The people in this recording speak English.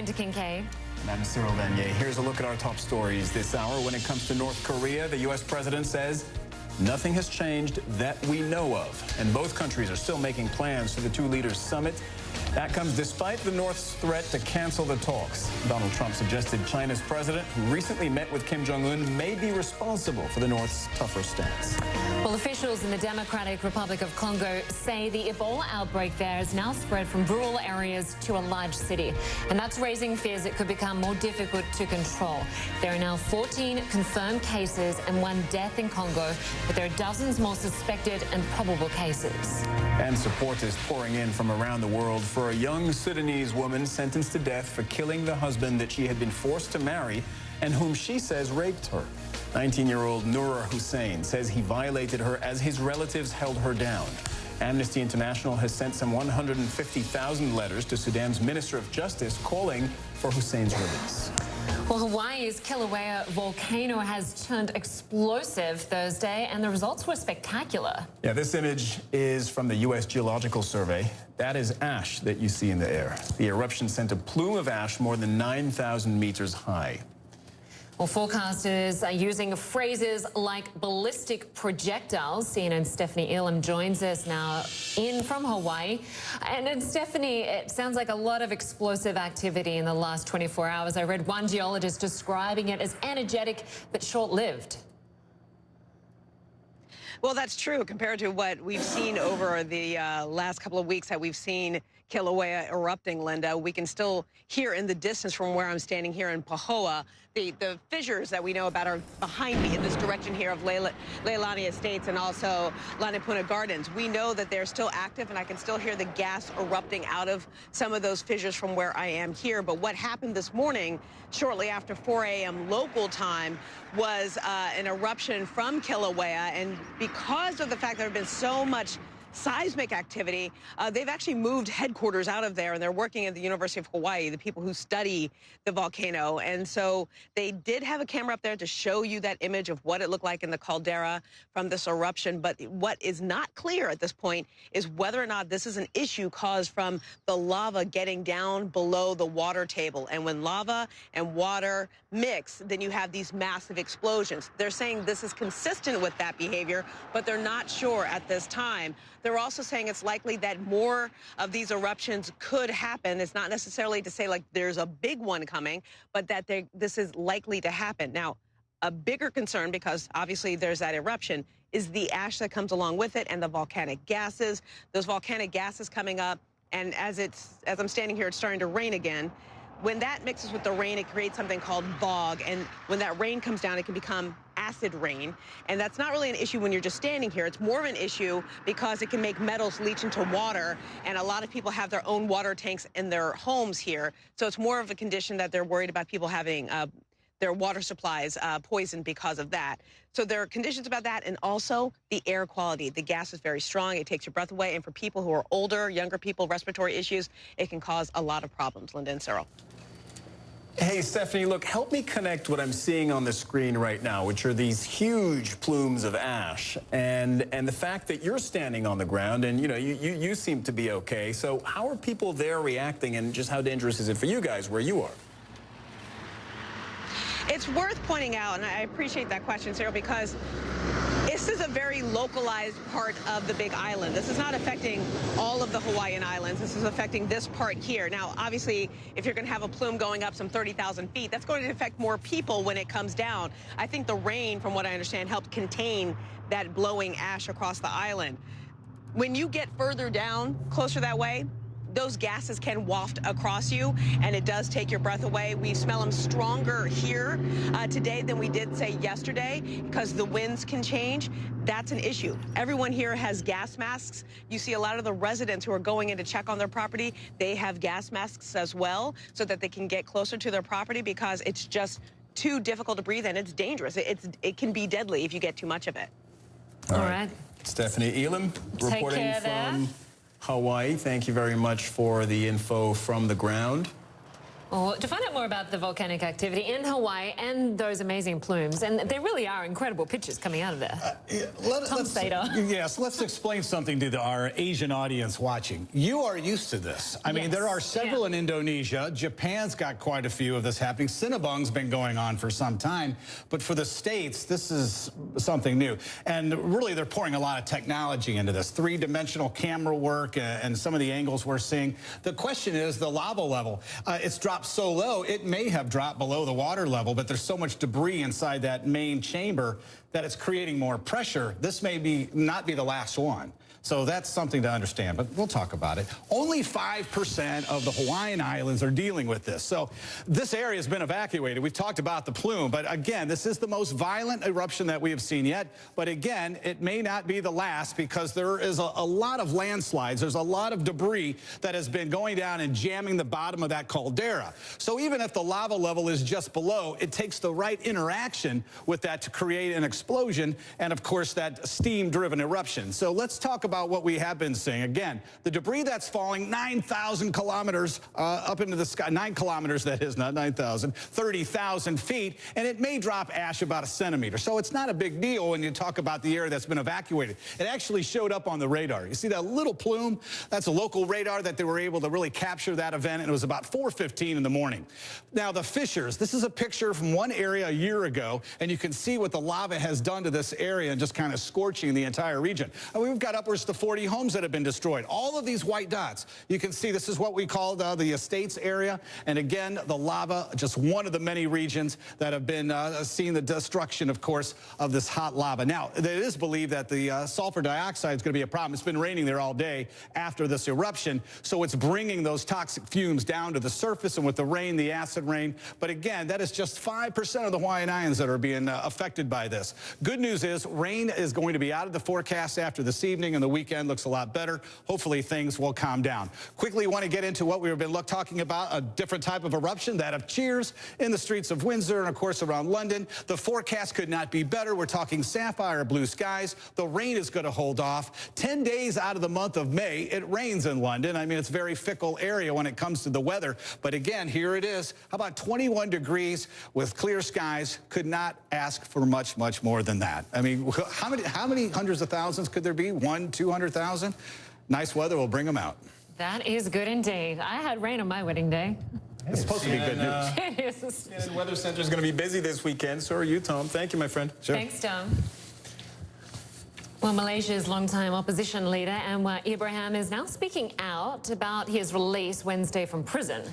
Lynda Kinkade. And I'm Cyril Vanier. Here's a look at our top stories this hour. When it comes to North Korea, the U.S. president says nothing has changed that we know of. And both countries are still making plans for the two leaders' summit. That comes despite the North's threat to cancel the talks. Donald Trump suggested China's president, who recently met with Kim Jong-un, may be responsible for the North's tougher stance. Well, officials in the Democratic Republic of Congo say the Ebola outbreak there has now spread from rural areas to a large city. And that's raising fears it could become more difficult to control. There are now 14 confirmed cases and 1 death in Congo, but there are dozens more suspected and probable cases. And support is pouring in from around the world for a young Sudanese woman sentenced to death for killing the husband that she had been forced to marry and whom she says raped her. 19-year-old Noura Hussein says he violated her as his relatives held her down. Amnesty International has sent some 150,000 letters to Sudan's Minister of Justice calling for Hussein's release. Well, Hawaii's Kilauea volcano has turned explosive Thursday, and the results were spectacular. Yeah, this image is from the U.S. Geological Survey. That is ash that you see in the air. The eruption sent a plume of ash more than 9,000 meters high. Well, forecasters are using phrases like ballistic projectiles. CNN's Stephanie Elam joins us now from Hawaii. And Stephanie, it sounds like a lot of explosive activity in the last 24 hours. I read one geologist describing it as energetic but short-lived. Well, that's true compared to what we've seen over the last couple of weeks that we've seen Kilauea erupting, Lynda. We can still hear in the distance from where I'm standing here in Pahoa. The fissures that we know about are behind me in this direction here of Leilani Estates and also Lanipuna Gardens. We know that they're still active, and I can still hear the gas erupting out of some of those fissures from where I am here. But what happened this morning, shortly after 4 a.m. local time, was an eruption from Kilauea. And because of the fact there have been so much seismic activity, they've actually moved headquarters out of there, and they're working at the University of Hawaii, the people who study the volcano. And so they did have a camera up there to show you that image of what it looked like in the caldera from this eruption. But what is not clear at this point is whether or not this is an issue caused from the lava getting down below the water table. And when lava and water mix, then you have these massive explosions. They're saying this is consistent with that behavior, but they're not sure at this time. They're also saying it's likely that more of these eruptions could happen. It's not necessarily to say like there's a big one coming, but that this is likely to happen. Now, a bigger concern, because obviously there's that eruption, is the ash that comes along with it and the volcanic gases. Those volcanic gases coming up, and as I'm standing here, it's starting to rain again. When that mixes with the rain, it creates something called fog, and when that rain comes down, it can become acid rain. And that's not really an issue when you're just standing here. It's more of an issue because it can make metals leach into water, and a lot of people have their own water tanks in their homes here. So it's more of a condition that they're worried about people having their water supplies poisoned because of that. So there are conditions about that, and also the air quality. The gas is very strong. It takes your breath away, and for people who are older, younger people, respiratory issues, it can cause a lot of problems. Lynda and Cyril. Hey, Stephanie, look, help me connect what I'm seeing on the screen right now, which are these huge plumes of ash, and the fact that you're standing on the ground, and, you know, you seem to be okay. So how are people there reacting, and just how dangerous is it for you guys where you are? It's worth pointing out, and I appreciate that question, Cyril, because this is a very localized part of the Big Island. This is not affecting all of the Hawaiian Islands. This is affecting this part here. Now, obviously, if you're going to have a plume going up some 30,000 feet, that's going to affect more people when it comes down. I think the rain, from what I understand, helped contain that blowing ash across the island. When you get further down, closer that way, those gases can waft across you, and it does take your breath away. We smell them stronger here today than we did, say, yesterday, because the winds can change. That's an issue. Everyone here has gas masks. You see a lot of the residents who are going in to check on their property, they have gas masks as well, so that they can get closer to their property, because it's just too difficult to breathe, and it's dangerous. It can be deadly if you get too much of it. All right. Stephanie Elam reporting from Hawaii. Thank you very much for the info from the ground. Well, to find out more about the volcanic activity in Hawaii and those amazing plumes, and there really are incredible pictures coming out of there. Let's explain something to our Asian audience watching. You are used to this. I mean, there are several in Indonesia. Japan's got quite a few of this happening. Cinnabung's been going on for some time. But for the States, this is something new. And really, they're pouring a lot of technology into this. Three-dimensional camera work and some of the angles we're seeing. The question is the lava level. It's dropped so low, it may have dropped below the water level, but there's so much debris inside that main chamber that it's creating more pressure. This may not be the last one. So that's something to understand, but we'll talk about it. Only 5% of the Hawaiian Islands are dealing with this. So this area has been evacuated. We've talked about the plume, but again, this is the most violent eruption that we have seen yet. But again, it may not be the last because there is a lot of landslides. There's a lot of debris that has been going down and jamming the bottom of that caldera. So even if the lava level is just below, it takes the right interaction with that to create an explosion and, of course, that steam-driven eruption. So let's talk about what we have been seeing. Again, the debris that's falling 9,000 kilometers up into the sky, 9 kilometers that is, not 9,000, 30,000 feet, and it may drop ash about a centimeter. So it's not a big deal when you talk about the area that's been evacuated. It actually showed up on the radar. You see that little plume? That's a local radar that they were able to really capture that event, and it was about 4:15 in the morning. Now, the fissures, this is a picture from one area a year ago, and you can see what the lava has done to this area and just kind of scorching the entire region. And we've got upwards to 40 homes that have been destroyed. All of these white dots, you can see this is what we call the estates area. And again, the lava, just one of the many regions that have been seeing the destruction, of course, of this hot lava. Now, it is believed that the sulfur dioxide is going to be a problem. It's been raining there all day after this eruption, so it's bringing those toxic fumes down to the surface, and with the rain, the acid rain. But again, that is just 5% of the Hawaiian Islands that are being affected by this. Good news is rain is going to be out of the forecast after this evening, and the weekend looks a lot better. Hopefully things will calm down. Quickly want to get into what we've been talking about, a different type of eruption, that of cheers in the streets of Windsor and of course around London. The forecast could not be better. We're talking sapphire blue skies. The rain is going to hold off. 10 days out of the month of May, it rains in London. I mean, it's a very fickle area when it comes to the weather. But again, here it is. How about 21 degrees with clear skies? Could not ask for much, much more than that. I mean, how many hundreds of thousands could there be? 200,000? Nice weather will bring them out. That is good indeed. I had rain on my wedding day. It's supposed to be good news. It is. The Weather Center is going to be busy this weekend. So are you, Tom. Thank you, my friend. Sure. Thanks, Tom. Well, Malaysia's longtime opposition leader, Anwar Ibrahim, is now speaking out about his release Wednesday from prison.